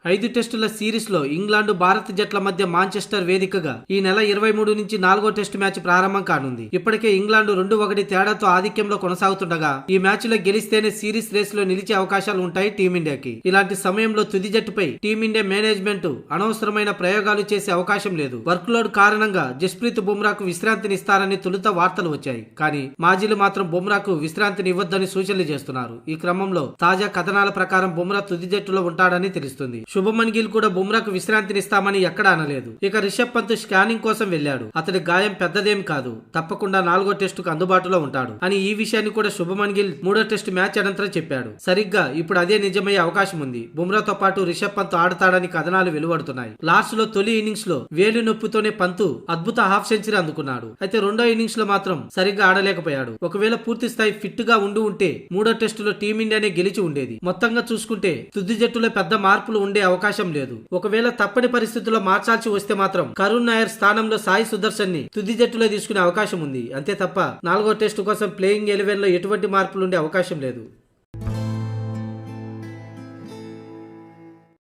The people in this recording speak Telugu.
5 టెస్టుల సిరీస్ లో ఇంగ్లాండ్ భారత్ జట్ల మధ్య మాంచెస్టర్ వేదికగా ఈ నెల 23 నుంచి 4వ టెస్టు మ్యాచ్ ప్రారంభం కానుంది. ఇప్పటికే ఇంగ్లాండ్ 2-1 తేడాతో ఆధిక్యంలో కొనసాగుతుండగా ఈ మ్యాచ్ లో గెలిస్తేనే సిరీస్ రేస్ లో నిలిచే అవకాశాలు ఉంటాయి టీమిండియాకి. ఇలాంటి సమయంలో తుది జట్టుపై టీమిండియా మేనేజ్మెంట్ అనవసరమైన ప్రయోగాలు చేసే అవకాశం లేదు. వర్క్ లోడ్ కారణంగా జస్ప్రీత్ బుమ్రాకు విశ్రాంతినిస్తారని తొలుత వార్తలు వచ్చాయి. కానీ మాజీలు మాత్రం బుమ్రాకు విశ్రాంతిని ఇవ్వొద్దని సూచనలు చేస్తున్నారు. ఈ క్రమంలో తాజా కథనాల ప్రకారం బుమ్రా తుది జట్టులో ఉంటాడని తెలుస్తుంది. శుభమన్ గిల్ కూడా బుమ్రాకు విశ్రాంతినిస్తామని ఎక్కడా అనలేదు. ఇక రిషబ్ పంత్ స్కానింగ్ కోసం వెళ్లాడు. అతడి గాయం పెద్దదేం కాదు, తప్పకుండా 4వ టెస్టుకు అందుబాటులో ఉంటాడు అని ఈ విషయాన్ని కూడా శుభమన్ గిల్ 3వ టెస్టు మ్యాచ్ అనంతరం చెప్పాడు. సరిగ్గా ఇప్పుడు అదే నిజమయ్యే అవకాశం ఉంది. బుమ్రాతో పాటు రిషబ్ పంత్ ఆడతాడని కథనాలు వెలువడుతున్నాయి. లాస్ట్ లో తొలి ఇన్నింగ్స్ లో వేలు నొప్పితోనే పంత్ అద్భుత హాఫ్ సెంచరీ అందుకున్నాడు. అయితే రెండో ఇన్నింగ్స్ లో మాత్రం సరిగ్గా ఆడలేకపోయాడు. ఒకవేళ పూర్తి స్థాయి ఫిట్ గా ఉంటే 3వ టెస్టులో టీమిండియానే గెలిచి ఉండేది. మొత్తంగా చూసుకుంటే తుది జట్టులో పెద్ద మార్పులు ఉండే అవకాశం లేదు. ఒకవేళ తప్పని పరిస్థితుల్లో మార్చాల్సి వస్తే మాత్రం కరుణ్ నాయర్ స్థానంలో సాయి సుదర్శన్ ని తుది జట్టులో తీసుకునే అవకాశం ఉంది. అంతే తప్ప 4వ టెస్టు కోసం ప్లేయింగ్ 11 లో ఎటువంటి మార్పులు ఉండే అవకాశం లేదు.